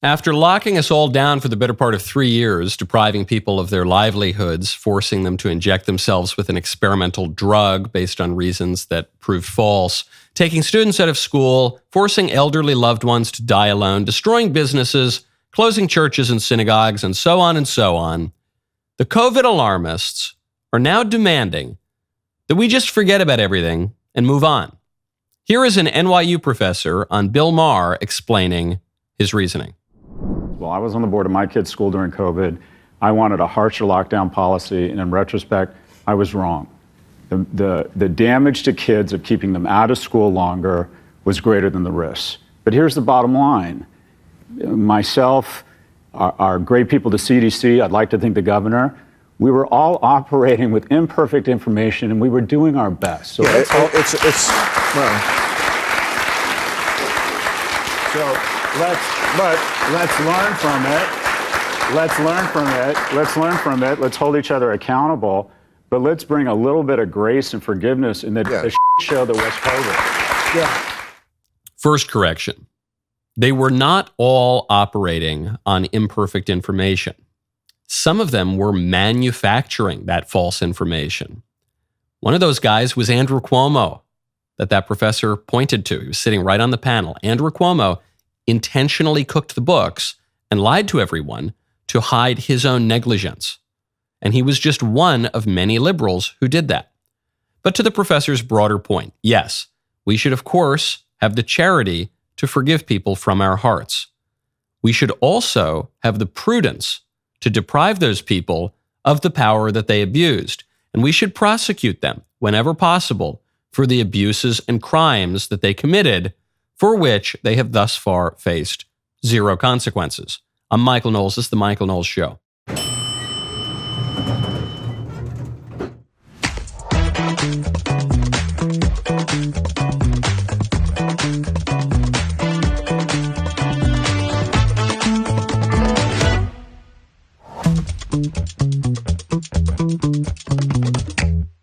After locking us all down for the better part of 3 years, depriving people of their livelihoods, forcing them to inject themselves with an experimental drug based on reasons that proved false, taking students out of school, forcing elderly loved ones to die alone, destroying businesses, closing churches and synagogues, and so on, the COVID alarmists are now demanding that we just forget about everything and move on. Here is an NYU professor on Bill Maher explaining his reasoning. Well, I was on the board of my kid's school during COVID. I wanted a harsher lockdown policy, and in retrospect, I was wrong. The damage to kids of keeping them out of school longer was greater than the risks. But here's the bottom line. Myself, our great people, the CDC, I'd like to think the governor, we were all operating with imperfect information, and we were doing our best. So let's learn from it. Let's learn from it. Let's hold each other accountable. But let's bring a little bit of grace and forgiveness in the show that was COVID. Yeah. First correction. They were not all operating on imperfect information. Some of them were manufacturing that false information. One of those guys was Andrew Cuomo that professor pointed to. He was sitting right on the panel. Andrew Cuomo intentionally cooked the books and lied to everyone to hide his own negligence. And he was just one of many liberals who did that. But to the professor's broader point, yes, we should, of course, have the charity to forgive people from our hearts. We should also have the prudence to deprive those people of the power that they abused. And we should prosecute them whenever possible for the abuses and crimes that they committed, for which they have thus far faced zero consequences. I'm Michael Knowles. This is The Michael Knowles Show.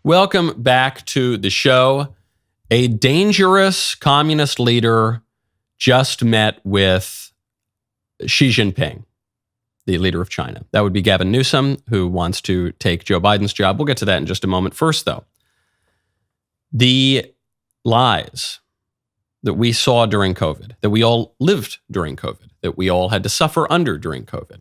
Welcome back to the show. A dangerous communist leader just met with Xi Jinping, the leader of China. That would be Gavin Newsom, who wants to take Joe Biden's job. We'll get to that in just a moment. First, though, the lies that we saw during COVID, that we all lived during COVID, that we all had to suffer under during COVID,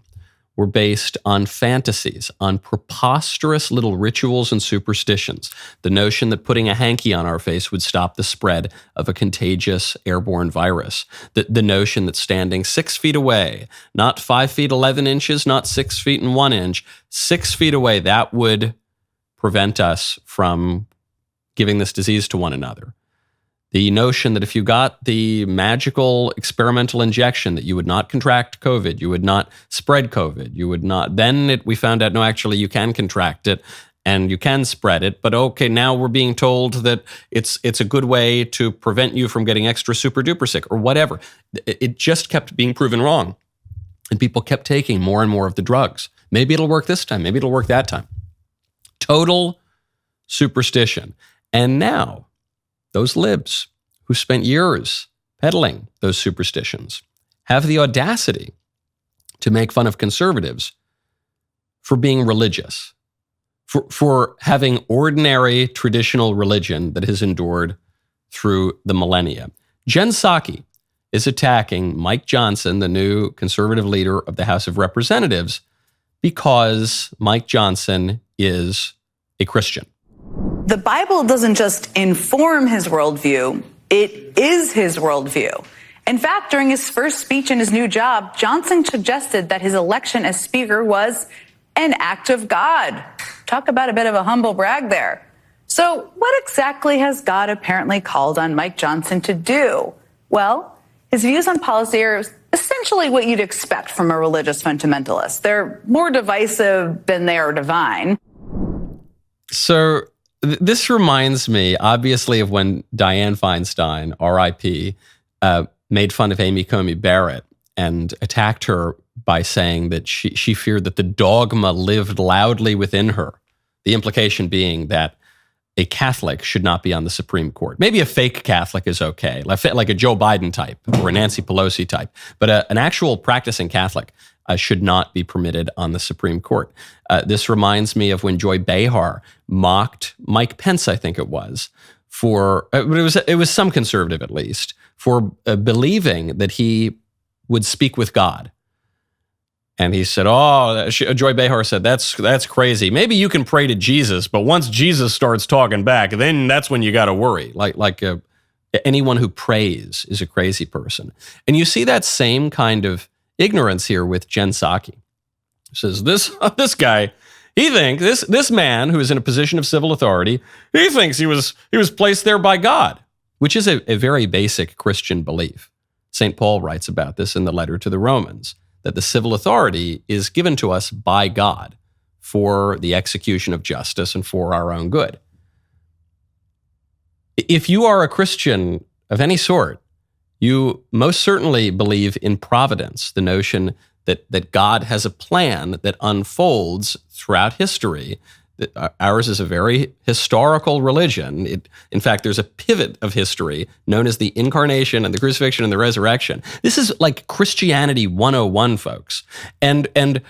were based on fantasies, on preposterous little rituals and superstitions. The notion that putting a hanky on our face would stop the spread of a contagious airborne virus. The notion that standing 6 feet away, not 5 feet 11 inches, not 6 feet and 1 inch, 6 feet away, that would prevent us from giving this disease to one another. The notion that if you got the magical experimental injection that you would not contract COVID, you would not spread COVID, you would not, we found out, no, actually you can contract it and you can spread it. But okay, now we're being told that it's a good way to prevent you from getting extra super duper sick or whatever. It just kept being proven wrong. And people kept taking more and more of the drugs. Maybe it'll work this time. Maybe it'll work that time. Total superstition. And now, those libs who spent years peddling those superstitions have the audacity to make fun of conservatives for being religious, for having ordinary traditional religion that has endured through the millennia. Jen Psaki is attacking Mike Johnson, the new conservative leader of the House of Representatives, because Mike Johnson is a Christian. The Bible doesn't just inform his worldview, it is his worldview. In fact, during his first speech in his new job, Johnson suggested that his election as Speaker was an act of God. Talk about a bit of a humble brag there. So what exactly has God apparently called on Mike Johnson to do? Well, his views on policy are essentially what you'd expect from a religious fundamentalist. They're more divisive than they are divine. So this reminds me, obviously, of when Dianne Feinstein, R.I.P., made fun of Amy Coney Barrett and attacked her by saying that she feared that the dogma lived loudly within her. The implication being that a Catholic should not be on the Supreme Court. Maybe a fake Catholic is okay, like a Joe Biden type or a Nancy Pelosi type, but an actual practicing Catholic should not be permitted on the Supreme Court. This reminds me of when Joy Behar mocked Mike Pence, I think it was, for it was some conservative at least, for believing that he would speak with God. And he said, Joy Behar said, that's crazy. Maybe you can pray to Jesus, but once Jesus starts talking back, then that's when you got to worry. Like anyone who prays is a crazy person. And you see that same kind of ignorance here with Jen Psaki. Says this guy, he thinks this man who is in a position of civil authority, he thinks he was placed there by God, which is a very basic Christian belief. St. Paul writes about this in the letter to the Romans, that the civil authority is given to us by God for the execution of justice and for our own good. If you are a Christian of any sort, you most certainly believe in providence, the notion that God has a plan that unfolds throughout history. Ours is a very historical religion. In fact, there's a pivot of history known as the incarnation and the crucifixion and the resurrection. This is like Christianity 101, folks. And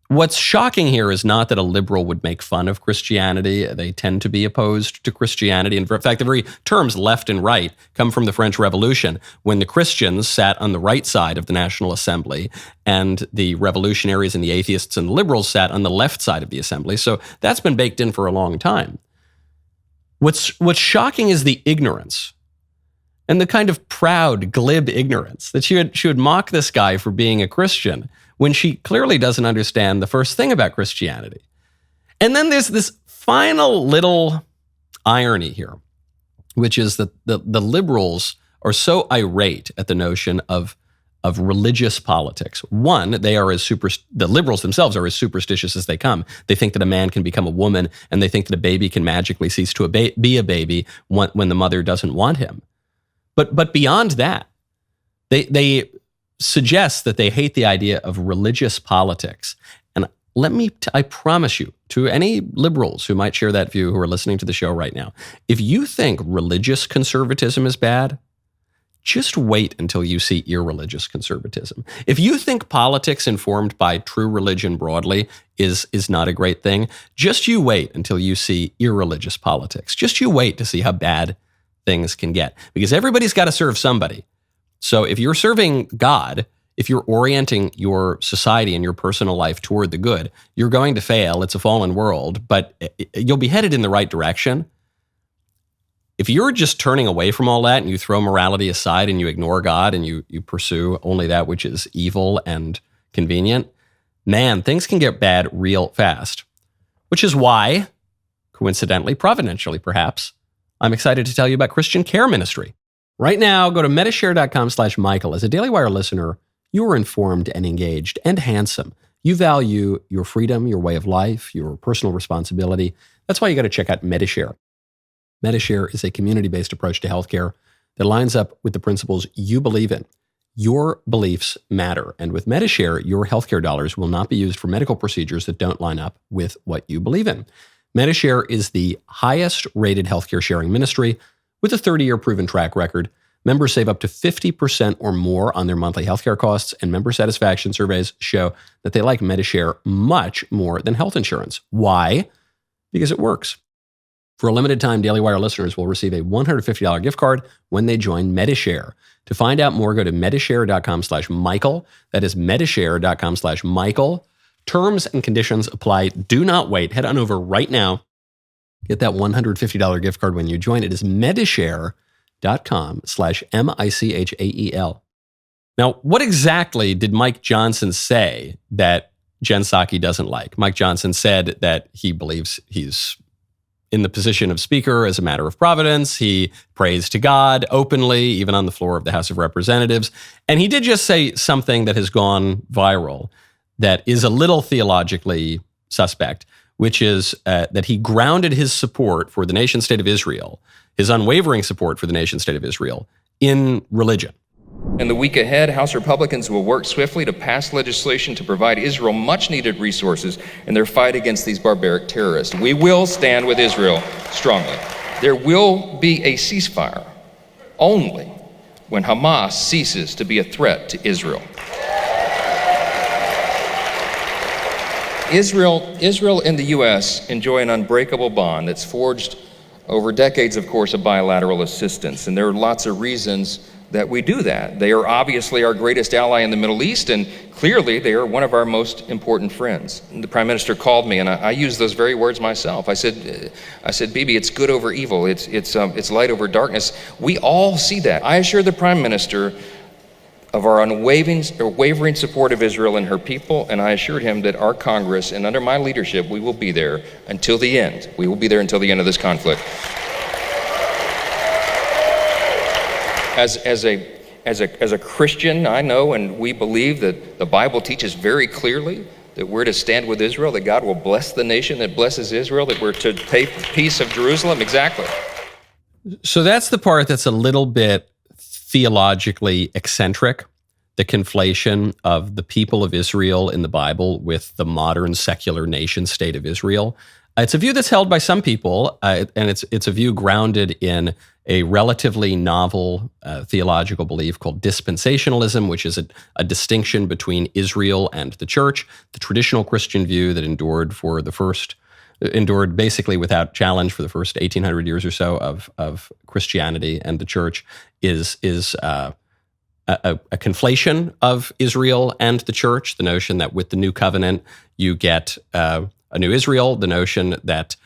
what's shocking here is not that a liberal would make fun of Christianity. They tend to be opposed to Christianity. In fact, the very terms left and right come from the French Revolution, when the Christians sat on the right side of the National Assembly and the revolutionaries and the atheists and the liberals sat on the left side of the assembly. So that's been baked in for a long time. What's shocking is the ignorance and the kind of proud, glib ignorance that she would mock this guy for being a Christian when she clearly doesn't understand the first thing about Christianity. And then there's this final little irony here, which is that the liberals are so irate at the notion of religious politics. One, the liberals themselves are as superstitious as they come. They think that a man can become a woman, and they think that a baby can magically cease to be a baby when the mother doesn't want him. But beyond that, they suggest that they hate the idea of religious politics. And I promise you, to any liberals who might share that view who are listening to the show right now, if you think religious conservatism is bad, just wait until you see irreligious conservatism. If you think politics informed by true religion broadly is not a great thing, just you wait until you see irreligious politics. Just you wait to see how bad things can get. Because everybody's got to serve somebody. So if you're serving God, if you're orienting your society and your personal life toward the good, you're going to fail. It's a fallen world, but you'll be headed in the right direction. If you're just turning away from all that and you throw morality aside and you ignore God and you pursue only that which is evil and convenient, man, things can get bad real fast. Which is why, coincidentally, providentially perhaps, I'm excited to tell you about Christian Care Ministry. Right now, go to metashare.com/Michael. As a Daily Wire listener, you are informed and engaged and handsome. You value your freedom, your way of life, your personal responsibility. That's why you got to check out Metashare. Metashare is a community-based approach to healthcare that lines up with the principles you believe in. Your beliefs matter. And with Metashare, your healthcare dollars will not be used for medical procedures that don't line up with what you believe in. Metashare is the highest rated healthcare sharing ministry with a 30-year proven track record. Members save up to 50% or more on their monthly healthcare costs, and member satisfaction surveys show that they like Metashare much more than health insurance. Why? Because it works. For a limited time, Daily Wire listeners will receive a $150 gift card when they join Metashare. To find out more, go to metashare.com/Michael. That is metashare.com/Michael. Terms and conditions apply. Do not wait. Head on over right now. Get that $150 gift card when you join. It is metashare.com/MICHAEL. Now, what exactly did Mike Johnson say that Jen Psaki doesn't like? Mike Johnson said that he believes he's in the position of speaker as a matter of providence. He prays to God openly, even on the floor of the House of Representatives. And he did just say something that has gone viral that is a little theologically suspect, which is that he grounded his support for the nation state of Israel, his unwavering support for the nation state of Israel, in religion. In the week ahead, House Republicans will work swiftly to pass legislation to provide Israel much-needed resources in their fight against these barbaric terrorists. We will stand with Israel strongly. There will be a ceasefire only when Hamas ceases to be a threat to Israel. Israel and the U.S. enjoy an unbreakable bond that's forged over decades, of course, of bilateral assistance. And there are lots of reasons that we do that. They are obviously our greatest ally in the Middle East, and clearly they are one of our most important friends. And the Prime Minister called me, and I used those very words myself. I said, Bibi, it's good over evil. It's light over darkness. We all see that. I assured the Prime Minister of our unwavering support of Israel and her people, and I assured him that our Congress, and under my leadership, we will be there until the end. We will be there until the end of this conflict. As a Christian, I know and we believe that the Bible teaches very clearly that we're to stand with Israel, that God will bless the nation that blesses Israel, that we're to pay peace of Jerusalem. Exactly. So that's the part that's a little bit theologically eccentric, the conflation of the people of Israel in the Bible with the modern secular nation state of Israel. It's a view that's held by some people, and it's a view grounded in a relatively novel theological belief called dispensationalism, which is a distinction between Israel and the church. The traditional Christian view that endured basically without challenge for the first 1800 years or so of Christianity and the church is a conflation of Israel and the church. The notion that with the new covenant you get a new Israel, the notion that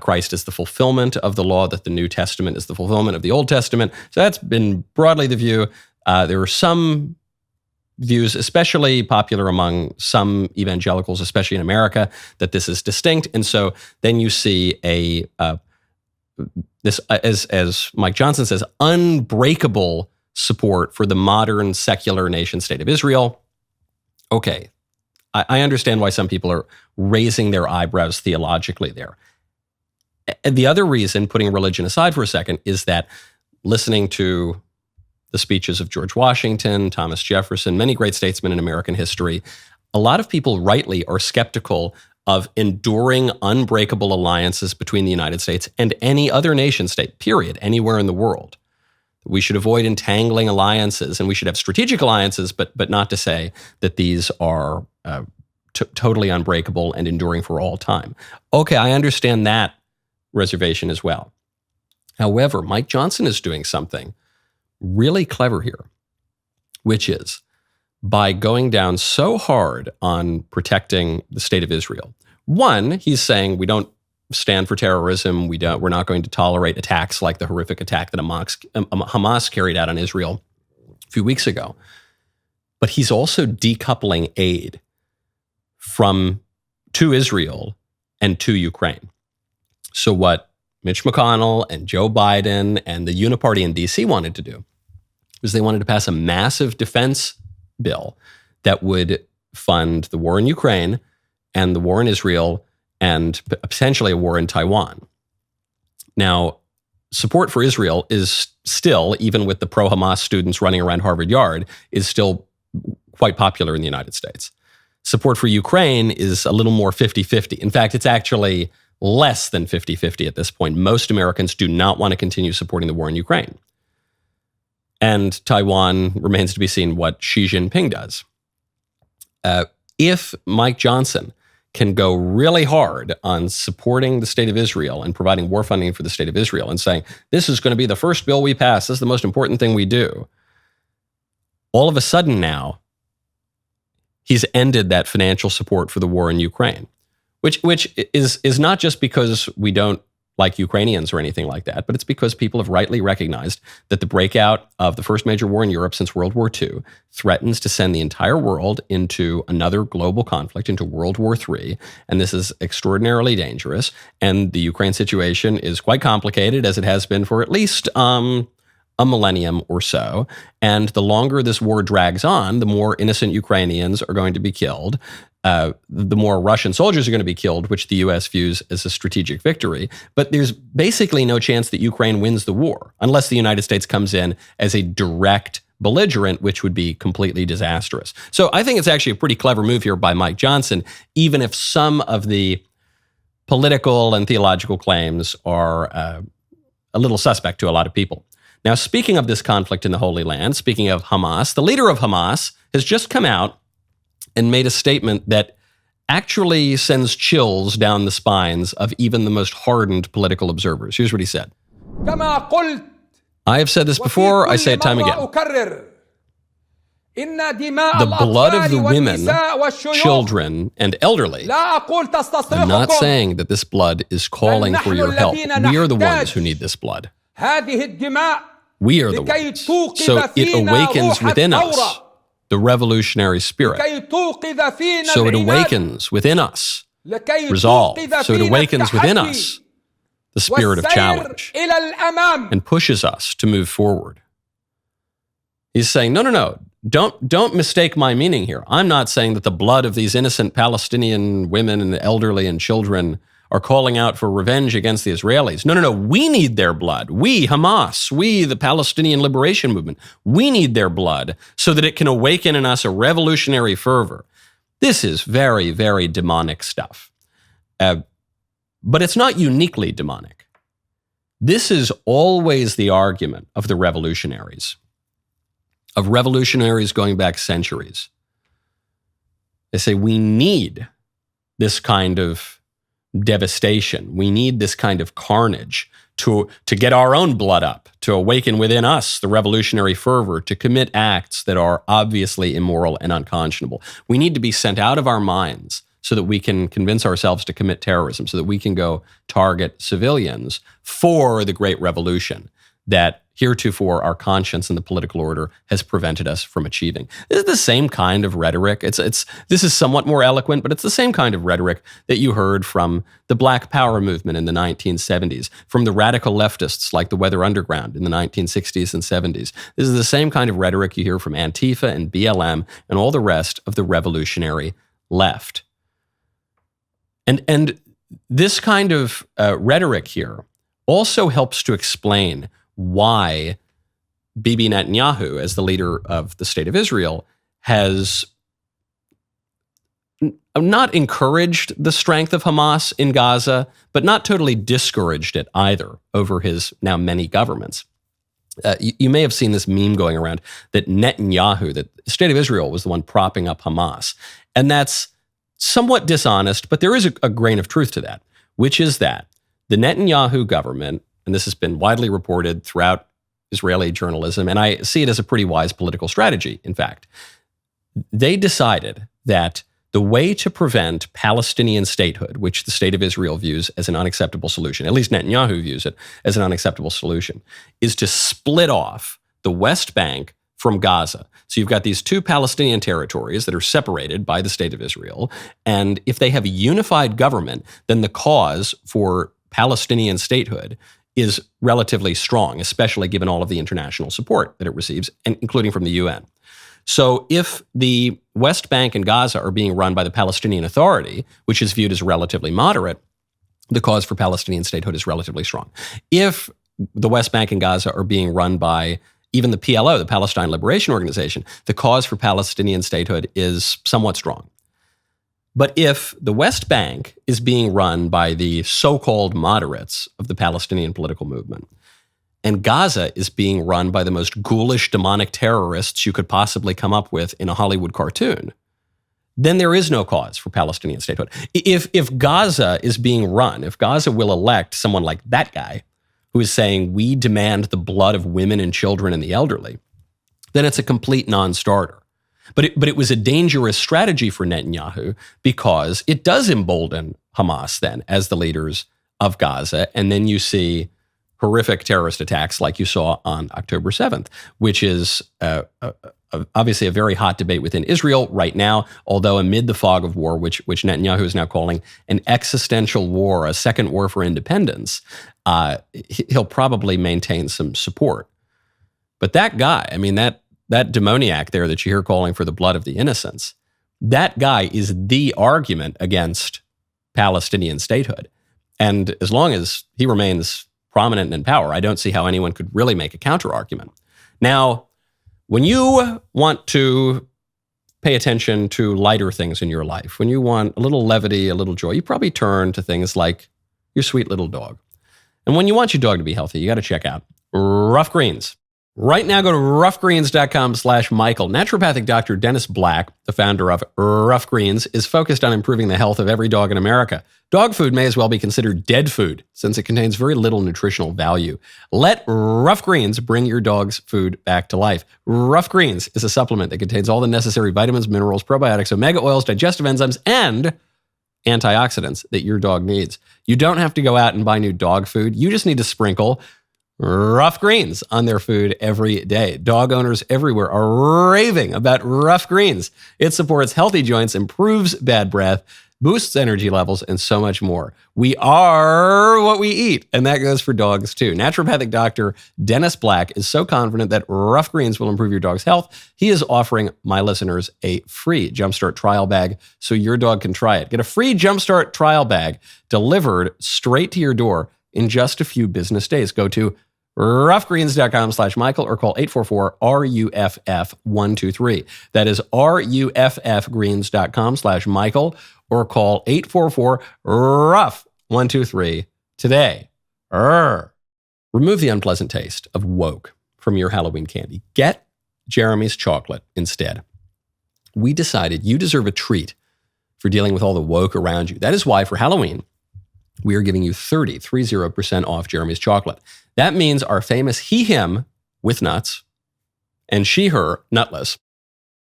Christ is the fulfillment of the law, that the New Testament is the fulfillment of the Old Testament. So that's been broadly the view. There are some views, especially popular among some evangelicals, especially in America, that this is distinct. And so then you see this, as Mike Johnson says, unbreakable support for the modern secular nation state of Israel. Okay, I understand why some people are raising their eyebrows theologically there. And the other reason, putting religion aside for a second, is that listening to the speeches of George Washington, Thomas Jefferson, many great statesmen in American history, a lot of people rightly are skeptical of enduring unbreakable alliances between the United States and any other nation state, period, anywhere in the world. We should avoid entangling alliances, and we should have strategic alliances, but not to say that these are totally unbreakable and enduring for all time. Okay, I understand that reservation as well. However, Mike Johnson is doing something really clever here, which is by going down so hard on protecting the state of Israel. One, he's saying we don't stand for terrorism. We're not going to tolerate attacks like the horrific attack that Hamas carried out on Israel a few weeks ago. But he's also decoupling aid to Israel and to Ukraine. So what Mitch McConnell and Joe Biden and the Uniparty in D.C. wanted to do was they wanted to pass a massive defense bill that would fund the war in Ukraine and the war in Israel and potentially a war in Taiwan. Now, support for Israel is still, even with the pro-Hamas students running around Harvard Yard, is still quite popular in the United States. Support for Ukraine is a little more 50-50. In fact, it's actually less than 50-50 at this point. Most Americans do not want to continue supporting the war in Ukraine. And Taiwan remains to be seen what Xi Jinping does. If Mike Johnson can go really hard on supporting the state of Israel and providing war funding for the state of Israel and saying, this is going to be the first bill we pass, this is the most important thing we do, all of a sudden now, he's ended that financial support for the war in Ukraine. Which is not just because we don't like Ukrainians or anything like that, but it's because people have rightly recognized that the breakout of the first major war in Europe since World War II threatens to send the entire world into another global conflict, into World War III, and this is extraordinarily dangerous. And the Ukraine situation is quite complicated, as it has been for at least a millennium or so. And the longer this war drags on, the more innocent Ukrainians are going to be killed. The more Russian soldiers are going to be killed, which the U.S. views as a strategic victory. But there's basically no chance that Ukraine wins the war unless the United States comes in as a direct belligerent, which would be completely disastrous. So I think it's actually a pretty clever move here by Mike Johnson, even if some of the political and theological claims are a little suspect to a lot of people. Now, speaking of this conflict in the Holy Land, speaking of Hamas, the leader of Hamas has just come out and made a statement that actually sends chills down the spines of even the most hardened political observers. Here's what he said. I have said this before, I say it time again. The blood of the women, children, and elderly. I'm not saying that this blood is calling for your help. We are the ones who need this blood. We are the ones. So it awakens within us the revolutionary spirit. So it awakens within us resolve. So it awakens within us the spirit of challenge and pushes us to move forward. He's saying, no. Don't mistake my meaning here. I'm not saying that the blood of these innocent Palestinian women and elderly and children are calling out for revenge against the Israelis. No. We need their blood. We, Hamas, we, the Palestinian Liberation Movement, we need their blood so that it can awaken in us a revolutionary fervor. This is very, very demonic stuff. But it's not uniquely demonic. This is always the argument of the revolutionaries, going back centuries. They say we need this kind of devastation. We need this kind of carnage to get our own blood up, to awaken within us the revolutionary fervor, to commit acts that are obviously immoral and unconscionable. We need to be sent out of our minds so that we can convince ourselves to commit terrorism, so that we can go target civilians for the great revolution that heretofore our conscience and the political order has prevented us from achieving. This is the same kind of rhetoric. This is somewhat more eloquent, but it's the same kind of rhetoric that you heard from the Black Power movement in the 1970s, from the radical leftists like the Weather Underground in the 1960s and 70s. This is the same kind of rhetoric you hear from Antifa and BLM and all the rest of the revolutionary left. And this kind of rhetoric here also helps to explain why Bibi Netanyahu, as the leader of the state of Israel, has not encouraged the strength of Hamas in Gaza, but not totally discouraged it either over his now many governments. You may have seen this meme going around that Netanyahu, that the state of Israel, was the one propping up Hamas. And that's somewhat dishonest, but there is a grain of truth to that, which is that the Netanyahu government, and this has been widely reported throughout Israeli journalism, and I see it as a pretty wise political strategy, in fact. They decided that the way to prevent Palestinian statehood, which the state of Israel views as an unacceptable solution, at least Netanyahu views it as an unacceptable solution, is to split off the West Bank from Gaza. So you've got these two Palestinian territories that are separated by the state of Israel, and if they have a unified government, then the cause for Palestinian statehood is relatively strong, especially given all of the international support that it receives, and including from the UN. So if the West Bank and Gaza are being run by the Palestinian Authority, which is viewed as relatively moderate, the cause for Palestinian statehood is relatively strong. If the West Bank and Gaza are being run by even the PLO, the Palestine Liberation Organization, the cause for Palestinian statehood is somewhat strong. But if the West Bank is being run by the so-called moderates of the Palestinian political movement, and Gaza is being run by the most ghoulish, demonic terrorists you could possibly come up with in a Hollywood cartoon, then there is no cause for Palestinian statehood. If Gaza is being run, if Gaza will elect someone like that guy who is saying, we demand the blood of women and children and the elderly, then it's a complete non-starter. But it was a dangerous strategy for Netanyahu because it does embolden Hamas then as the leaders of Gaza. And then you see horrific terrorist attacks like you saw on October 7th, which is obviously a very hot debate within Israel right now, although amid the fog of war, which Netanyahu is now calling an existential war, a second war for independence, he'll probably maintain some support. But that guy, I mean, that demoniac there that you hear calling for the blood of the innocents, that guy is the argument against Palestinian statehood. And as long as he remains prominent and in power, I don't see how anyone could really make a counter argument. Now, When you want to pay attention to lighter things in your life, when you want a little levity, a little joy, you probably turn to things like your sweet little dog. And when you want your dog to be healthy, you got to check out Rough Greens. Right now, go to roughgreens.com/Michael. Naturopathic Dr. Dennis Black, the founder of Rough Greens, is focused on improving the health of every dog in America. Dog food may as well be considered dead food since it contains very little nutritional value. Let Rough Greens bring your dog's food back to life. Rough Greens is a supplement that contains all the necessary vitamins, minerals, probiotics, omega oils, digestive enzymes, and antioxidants that your dog needs. You don't have to go out and buy new dog food. You just need to sprinkle Rough Greens on their food every day. Dog owners everywhere are raving about Rough Greens. It supports healthy joints, improves bad breath, boosts energy levels, and so much more. We are what we eat, and that goes for dogs too. Naturopathic Dr. Dennis Black is so confident that Rough Greens will improve your dog's health, he is offering my listeners a free Jumpstart trial bag so your dog can try it. Get a free Jumpstart trial bag delivered straight to your door in just a few business days. Go to roughgreens.com/Michael or call 844-RUFF-123. That is RUFFgreens.com/Michael or call 844-RUFF-123 today. Remove the unpleasant taste of woke from your Halloween candy. Get Jeremy's chocolate instead. We decided you deserve a treat for dealing with all the woke around you. That is why for Halloween, we are giving you 30% off Jeremy's chocolate. That means our famous he, him with nuts and she, her nutless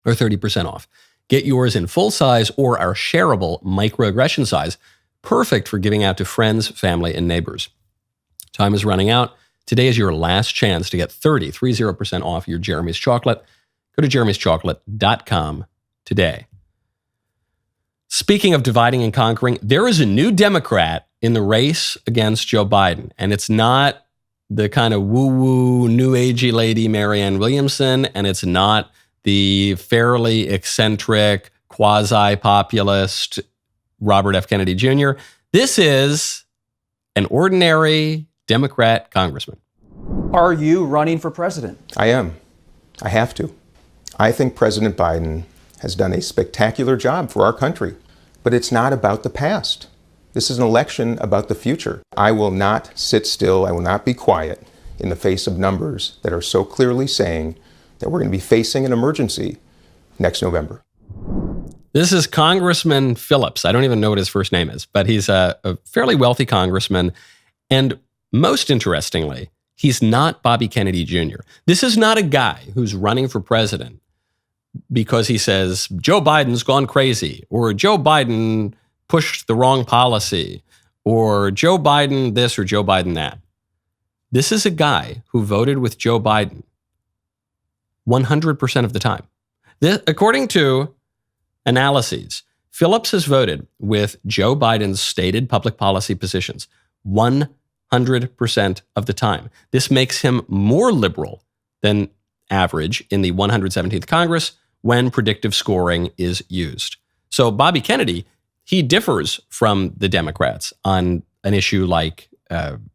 are 30% off. Get yours in full size or our shareable microaggression size, perfect for giving out to friends, family, and neighbors. Time is running out. Today is your last chance to get 30% off your Jeremy's chocolate. Go to jeremy'schocolate.com today. Speaking of dividing and conquering, there is a new Democrat in the race against Joe Biden, and it's not the kind of woo-woo, new agey lady Marianne Williamson, and it's not the fairly eccentric, quasi-populist Robert F. Kennedy Jr. This is an ordinary Democrat congressman. Are you running for president? I am. I have to. I think President Biden has done a spectacular job for our country, but it's not about the past. This is an election about the future. I will not sit still. I will not be quiet in the face of numbers that are so clearly saying that we're going to be facing an emergency next November. This is Congressman Phillips. I don't even know what his first name is, but he's a fairly wealthy congressman. And most interestingly, he's not Bobby Kennedy Jr. This is not a guy who's running for president because he says, Joe Biden's gone crazy, or Joe Biden pushed the wrong policy, or Joe Biden this or Joe Biden that. This is a guy who voted with Joe Biden 100% of the time. According to analyses, Phillips has voted with Joe Biden's stated public policy positions 100% of the time. This makes him more liberal than average in the 117th Congress when predictive scoring is used. So Bobby Kennedy, he differs from the Democrats on an issue like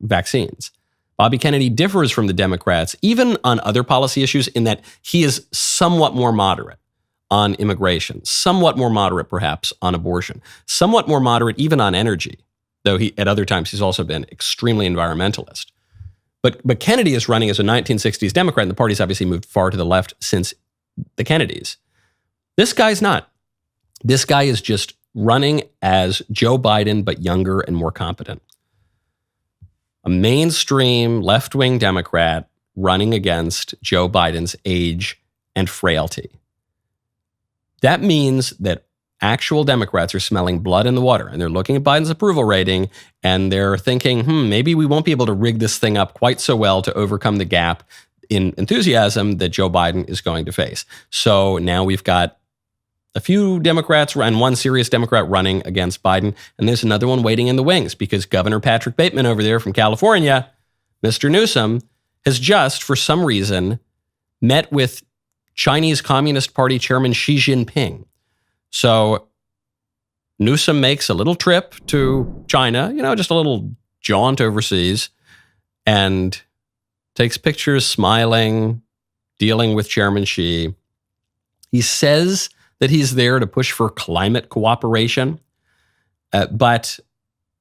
vaccines. Bobby Kennedy differs from the Democrats even on other policy issues in that he is somewhat more moderate on immigration, somewhat more moderate perhaps on abortion, somewhat more moderate even on energy, though at other times he's also been extremely environmentalist. But Kennedy is running as a 1960s Democrat, and the party's obviously moved far to the left since the Kennedys. This guy's not. This guy is just running as Joe Biden, but younger and more competent. A mainstream left-wing Democrat running against Joe Biden's age and frailty. That means that actual Democrats are smelling blood in the water, and they're looking at Biden's approval rating, and they're thinking, maybe we won't be able to rig this thing up quite so well to overcome the gap in enthusiasm that Joe Biden is going to face. So now we've got a few Democrats and one serious Democrat running against Biden, and there's another one waiting in the wings because Governor Patrick Bateman over there from California, Mr. Newsom, has just, for some reason, met with Chinese Communist Party Chairman Xi Jinping. So Newsom makes a little trip to China, just a little jaunt overseas, and takes pictures smiling, dealing with Chairman Xi. He says that he's there to push for climate cooperation. But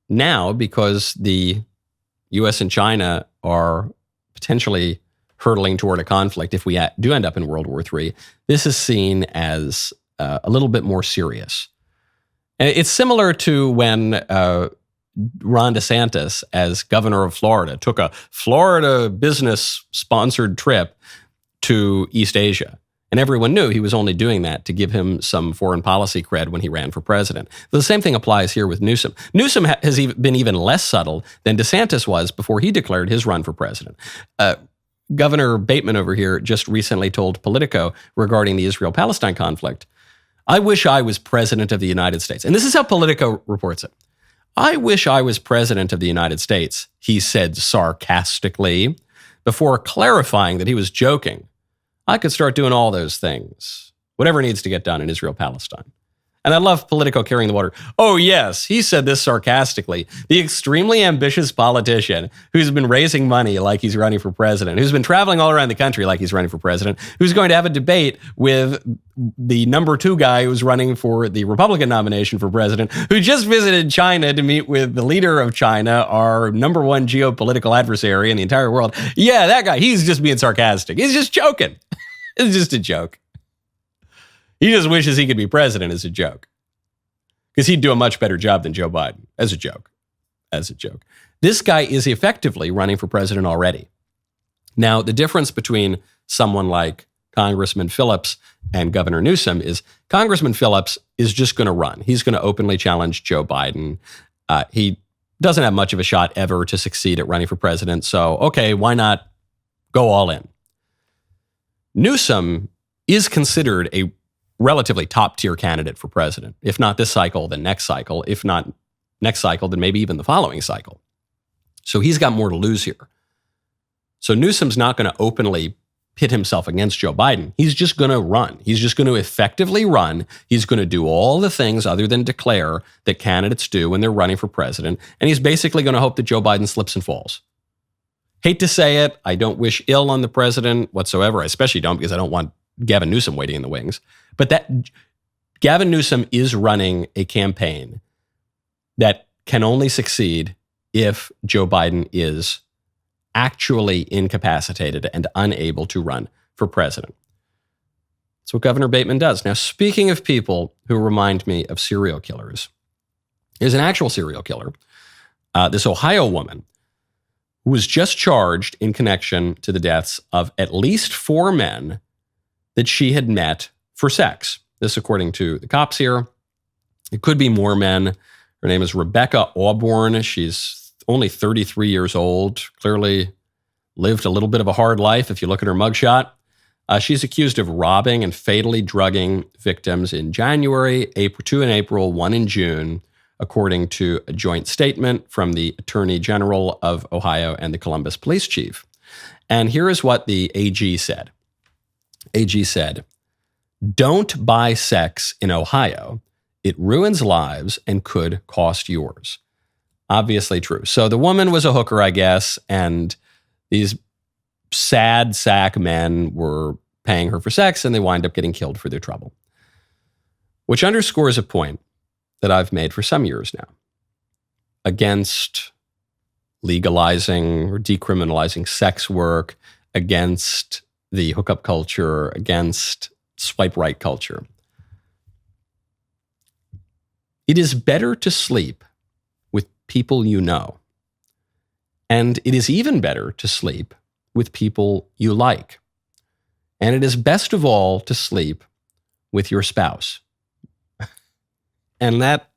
now, because the U.S. and China are potentially hurtling toward a conflict, if we do end up in World War III, this is seen as a little bit more serious. And it's similar to when Ron DeSantis, as governor of Florida, took a Florida business-sponsored trip to East Asia. And everyone knew he was only doing that to give him some foreign policy cred when he ran for president. The same thing applies here with Newsom. Newsom has been even less subtle than DeSantis was before he declared his run for president. Governor Bateman over here just recently told Politico regarding the Israel-Palestine conflict, "I wish I was president of the United States." And this is how Politico reports it. "I wish I was president of the United States," he said sarcastically, before clarifying that he was joking. "I could start doing all those things, whatever needs to get done in Israel-Palestine." And I love Politico carrying the water. "Oh, yes, he said this sarcastically. The extremely ambitious politician who's been raising money like he's running for president, who's been traveling all around the country like he's running for president, who's going to have a debate with the number 2 guy who's running for the Republican nomination for president, who just visited China to meet with the leader of China, our number 1 geopolitical adversary in the entire world. Yeah, that guy, he's just being sarcastic. He's just joking. It's just a joke. He just wishes he could be president as a joke. Because he'd do a much better job than Joe Biden, as a joke. As a joke. This guy is effectively running for president already. Now, the difference between someone like Congressman Phillips and Governor Newsom is Congressman Phillips is just going to run. He's going to openly challenge Joe Biden. He doesn't have much of a shot ever to succeed at running for president. So, okay, why not go all in? Newsom is considered a relatively top-tier candidate for president. If not this cycle, then next cycle. If not next cycle, then maybe even the following cycle. So he's got more to lose here. So Newsom's not going to openly pit himself against Joe Biden. He's just going to run. He's just going to effectively run. He's going to do all the things other than declare that candidates do when they're running for president. And he's basically going to hope that Joe Biden slips and falls. Hate to say it, I don't wish ill on the president whatsoever. I especially don't because I don't want Gavin Newsom waiting in the wings. But that Gavin Newsom is running a campaign that can only succeed if Joe Biden is actually incapacitated and unable to run for president. That's what Governor Bateman does. Now, speaking of people who remind me of serial killers, there's an actual serial killer, this Ohio woman, who was just charged in connection to the deaths of at least 4 men that she had met for sex. This, according to the cops here. It could be more men. Her name is Rebecca Auburn. She's only 33 years old, clearly lived a little bit of a hard life if you look at her mugshot. She's accused of robbing and fatally drugging victims in January, 2 in April, 1 in June, according to a joint statement from the Attorney General of Ohio and the Columbus Police Chief. And here is what the AG said. AG said, "Don't buy sex in Ohio. It ruins lives and could cost yours." Obviously true. So the woman was a hooker, I guess, and these sad sack men were paying her for sex, and they wind up getting killed for their trouble. Which underscores a point that I've made for some years now against legalizing or decriminalizing sex work, against the hookup culture, against swipe right culture. It is better to sleep with people you know. And it is even better to sleep with people you like. And it is best of all to sleep with your spouse. And that,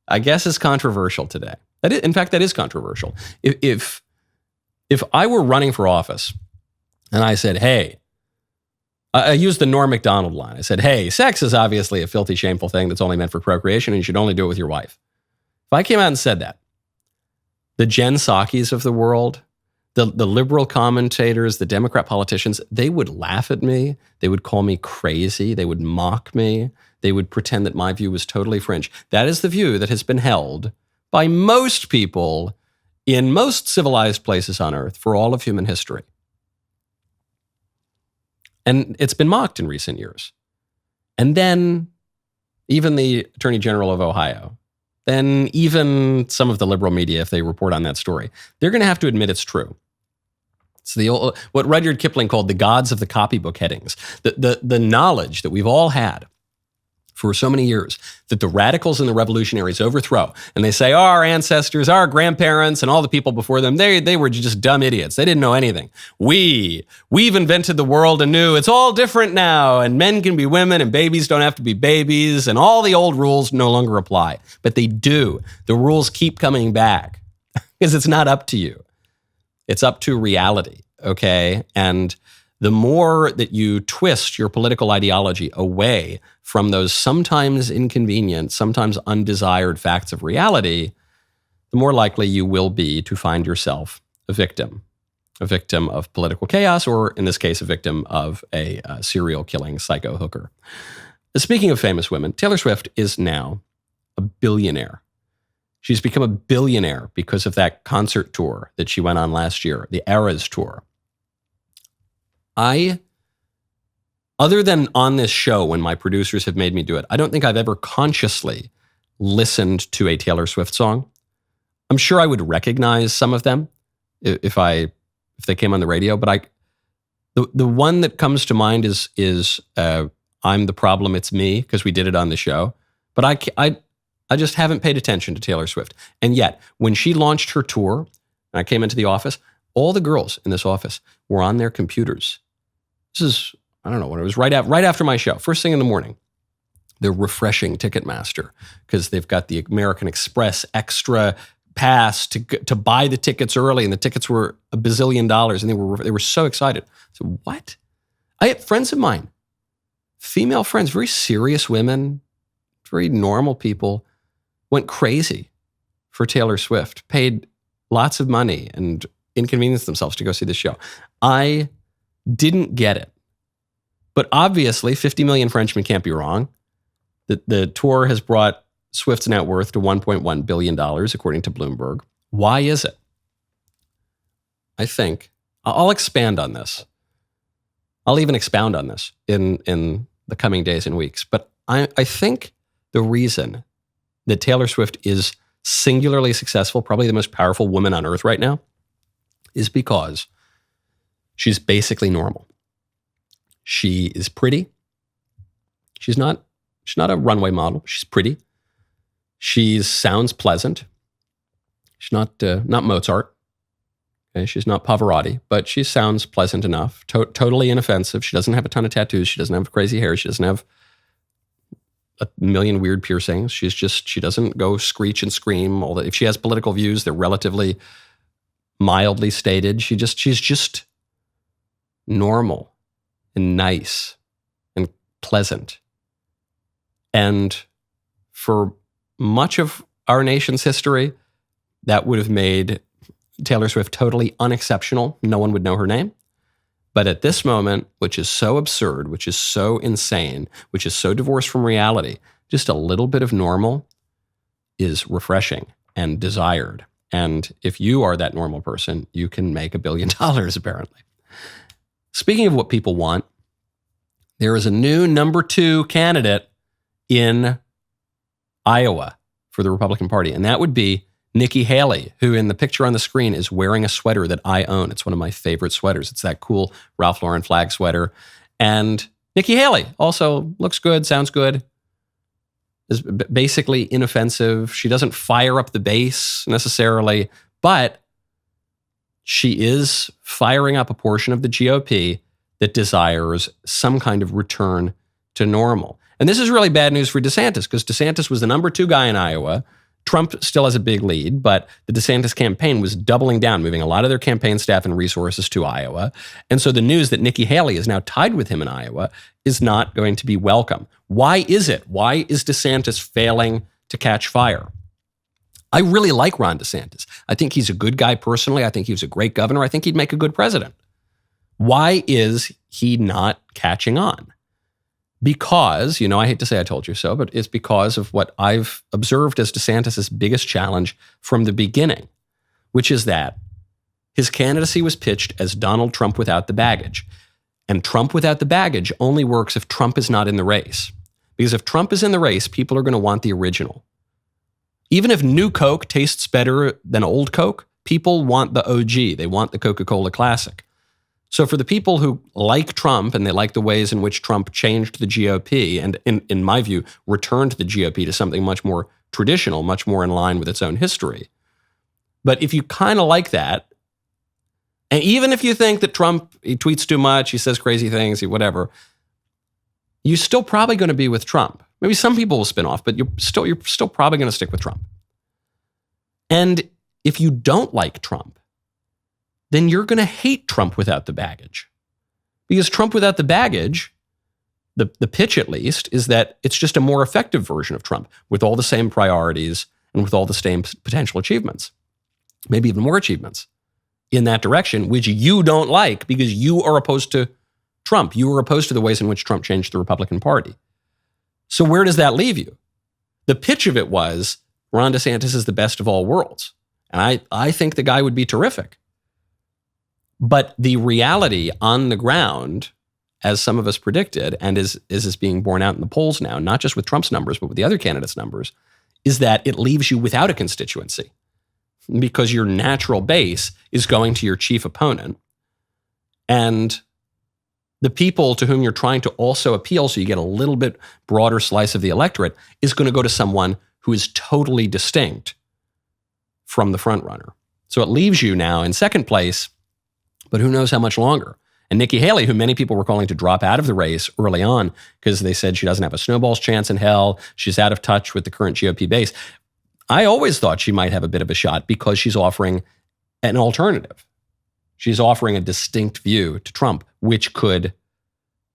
I guess, is controversial today. In fact, that is controversial. If I were running for office and I said, hey, I used the Norm Macdonald line. I said, hey, sex is obviously a filthy, shameful thing that's only meant for procreation, and you should only do it with your wife. If I came out and said that, the Jen Psakis of the world, the liberal commentators, the Democrat politicians, they would laugh at me. They would call me crazy. They would mock me. They would pretend that my view was totally fringe. That is the view that has been held by most people in most civilized places on earth for all of human history. And it's been mocked in recent years. And then even the Attorney General of Ohio, then even some of the liberal media, if they report on that story, they're going to have to admit it's true. It's the old, what Rudyard Kipling called the gods of the copybook headings. The knowledge that we've all had for so many years that the radicals and the revolutionaries overthrow. And they say, our ancestors, our grandparents, and all the people before them, they were just dumb idiots. They didn't know anything. We've invented the world anew. It's all different now. And men can be women and babies don't have to be babies. And all the old rules no longer apply. But they do. The rules keep coming back because it's not up to you. It's up to reality, okay? And the more that you twist your political ideology away from those sometimes inconvenient, sometimes undesired facts of reality, the more likely you will be to find yourself a victim of political chaos, or in this case, a victim of a serial killing psycho hooker. Speaking of famous women, Taylor Swift is now a billionaire. She's become a billionaire because of that concert tour that she went on last year, the Eras Tour. Other than on this show, when my producers have made me do it, I don't think I've ever consciously listened to a Taylor Swift song. I'm sure I would recognize some of them if they came on the radio, but the one that comes to mind is I'm the Problem, It's Me, because we did it on the show. But I just haven't paid attention to Taylor Swift. And yet, when she launched her tour, and I came into the office, all the girls in this office were on their computers. This is, I don't know when it was, right after my show, first thing in the morning. They're refreshing Ticketmaster because they've got the American Express extra pass to buy the tickets early, and the tickets were $1 bazillion, and they were so excited. So what? I had friends of mine, female friends, very serious women, very normal people, went crazy for Taylor Swift, paid lots of money and inconvenienced themselves to go see the show. I didn't get it. But obviously, 50 million Frenchmen can't be wrong. The tour has brought Swift's net worth to $1.1 billion, according to Bloomberg. Why is it? I think, I'll expand on this. I'll even expound on this in the coming days and weeks. But I think the reason that Taylor Swift is singularly successful, probably the most powerful woman on earth right now, is because she's basically normal. She is pretty. She's not a runway model. She's pretty. She sounds pleasant. She's not Mozart. Okay? She's not Pavarotti, but she sounds pleasant enough. Totally inoffensive. She doesn't have a ton of tattoos. She doesn't have crazy hair. She doesn't have a million weird piercings. She doesn't go screech and scream. If she has political views, they're relatively mildly stated. She's just normal and nice and pleasant. And for much of our nation's history, that would have made Taylor Swift totally unexceptional. No one would know her name. But at this moment, which is so absurd, which is so insane, which is so divorced from reality, just a little bit of normal is refreshing and desired. And if you are that normal person, you can make $1 billion, apparently. Speaking of what people want, there is a new number 2 candidate in Iowa for the Republican Party, and that would be Nikki Haley, who in the picture on the screen is wearing a sweater that I own. It's one of my favorite sweaters. It's that cool Ralph Lauren flag sweater. And Nikki Haley also looks good, sounds good, is basically inoffensive. She doesn't fire up the base necessarily, but she is firing up a portion of the GOP that desires some kind of return to normal. And this is really bad news for DeSantis, because DeSantis was the number 2 guy in Iowa. Trump still has a big lead, but the DeSantis campaign was doubling down, moving a lot of their campaign staff and resources to Iowa. And so the news that Nikki Haley is now tied with him in Iowa is not going to be welcome. Why is it? Why is DeSantis failing to catch fire? I really like Ron DeSantis. I think he's a good guy personally. I think he was a great governor. I think he'd make a good president. Why is he not catching on? Because, I hate to say I told you so, but it's because of what I've observed as DeSantis' biggest challenge from the beginning, which is that his candidacy was pitched as Donald Trump without the baggage. And Trump without the baggage only works if Trump is not in the race. Because if Trump is in the race, people are going to want the original. Even if new Coke tastes better than old Coke, people want the OG. They want the Coca-Cola Classic. So for the people who like Trump and they like the ways in which Trump changed the GOP and, in my view, returned the GOP to something much more traditional, much more in line with its own history. But if you kind of like that, and even if you think that Trump, he tweets too much, he says crazy things, whatever, you're still probably going to be with Trump. Maybe some people will spin off, but you're still probably going to stick with Trump. And if you don't like Trump, then you're going to hate Trump without the baggage. Because Trump without the baggage, the pitch at least, is that it's just a more effective version of Trump with all the same priorities and with all the same potential achievements, maybe even more achievements in that direction, which you don't like because you are opposed to Trump. You are opposed to the ways in which Trump changed the Republican Party. So where does that leave you? The pitch of it was Ron DeSantis is the best of all worlds. And I think the guy would be terrific. But the reality on the ground, as some of us predicted, and is being borne out in the polls now, not just with Trump's numbers, but with the other candidates' numbers, is that it leaves you without a constituency because your natural base is going to your chief opponent. And the people to whom you're trying to also appeal, so you get a little bit broader slice of the electorate, is going to go to someone who is totally distinct from the front runner. So it leaves you now in second place, but who knows how much longer. And Nikki Haley, who many people were calling to drop out of the race early on because they said she doesn't have a snowball's chance in hell, she's out of touch with the current GOP base. I always thought she might have a bit of a shot because she's offering an alternative. She's offering a distinct view to Trump, which could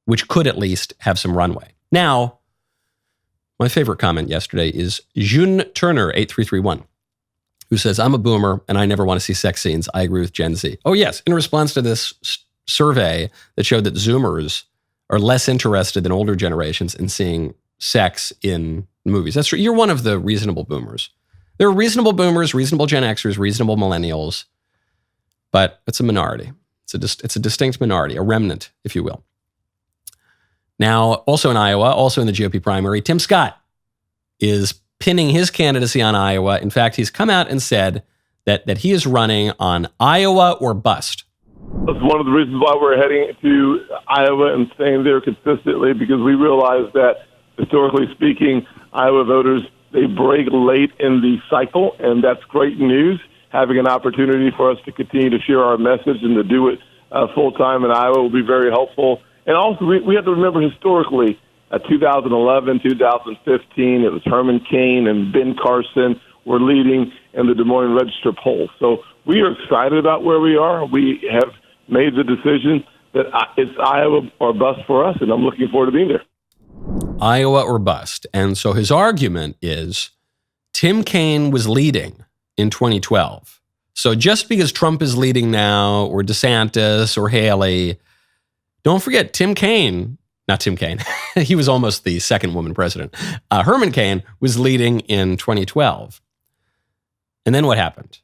at least have some runway. Now, my favorite comment yesterday is June Turner, 8331, who says, I'm a boomer and I never want to see sex scenes. I agree with Gen Z. Oh, yes. In response to this survey that showed that Zoomers are less interested than older generations in seeing sex in movies. That's true. You're one of the reasonable boomers. There are reasonable boomers, reasonable Gen Xers, reasonable millennials, but it's a minority. It's a distinct minority, a remnant, if you will. Now, also in Iowa, also in the GOP primary, Tim Scott is pinning his candidacy on Iowa. In fact, he's come out and said that he is running on Iowa or bust. That's one of the reasons why we're heading to Iowa and staying there consistently, because we realize that, historically speaking, Iowa voters, they break late in the cycle, and that's great news. Having an opportunity for us to continue to share our message and to do it full-time in Iowa will be very helpful. And also, we have to remember historically, 2011, 2015, it was Herman Cain and Ben Carson were leading in the Des Moines Register poll. So we are excited about where we are. We have made the decision that it's Iowa or bust for us, and I'm looking forward to being there. Iowa or bust. And so his argument is Tim Kaine was leading in 2012. So just because Trump is leading now, or DeSantis or Haley, don't forget Tim Kaine, not Tim Kaine, he was almost the second woman president. Herman Cain was leading in 2012. And then what happened?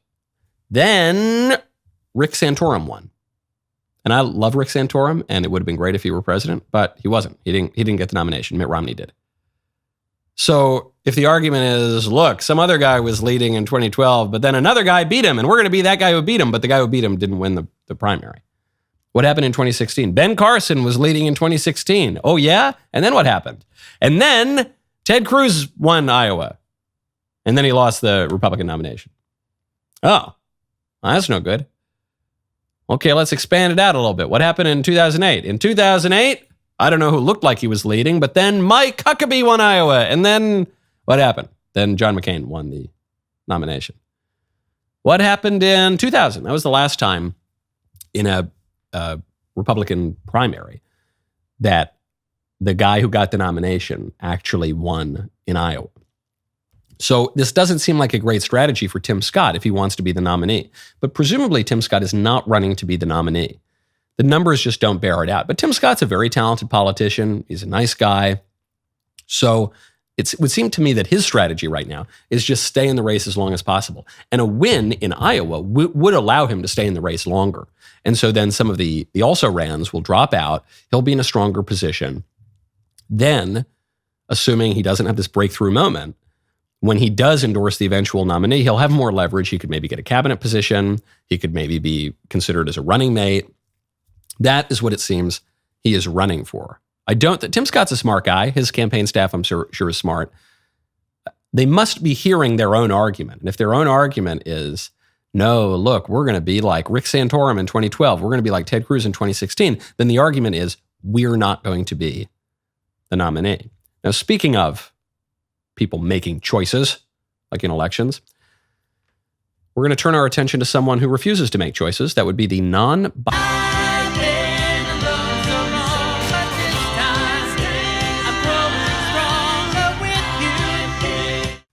Then Rick Santorum won. And I love Rick Santorum, and it would have been great if he were president, but he wasn't. He didn't get the nomination. Mitt Romney did. So if the argument is, look, some other guy was leading in 2012, but then another guy beat him, and we're going to be that guy who beat him, but the guy who beat him didn't win the primary. What happened in 2016? Ben Carson was leading in 2016. Oh, yeah? And then what happened? And then Ted Cruz won Iowa. And then he lost the Republican nomination. Oh, well, that's no good. Okay, let's expand it out a little bit. What happened in 2008? In 2008, I don't know who looked like he was leading, but then Mike Huckabee won Iowa. And then what happened? Then John McCain won the nomination. What happened in 2000? That was the last time in a Republican primary that the guy who got the nomination actually won in Iowa. So this doesn't seem like a great strategy for Tim Scott if he wants to be the nominee. But presumably Tim Scott is not running to be the nominee. The numbers just don't bear it out. But Tim Scott's a very talented politician. He's a nice guy. So It would seem to me that his strategy right now is just stay in the race as long as possible. And a win in Iowa would allow him to stay in the race longer. And so then some of the also-rans will drop out. He'll be in a stronger position. Then, assuming he doesn't have this breakthrough moment, when he does endorse the eventual nominee, he'll have more leverage. He could maybe get a cabinet position. He could maybe be considered as a running mate. That is what it seems he is running for. Tim Scott's a smart guy. His campaign staff, I'm sure is smart. They must be hearing their own argument. And if their own argument is, no, look, we're going to be like Rick Santorum in 2012. We're going to be like Ted Cruz in 2016. Then the argument is, we're not going to be the nominee. Now, speaking of people making choices, like in elections, we're going to turn our attention to someone who refuses to make choices. That would be the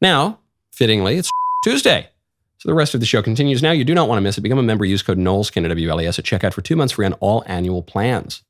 Now, fittingly, it's Tuesday. So the rest of the show continues now. You do not want to miss it. Become a member. Use code Knowles, KNWLES, at checkout for 2 months free on all annual plans.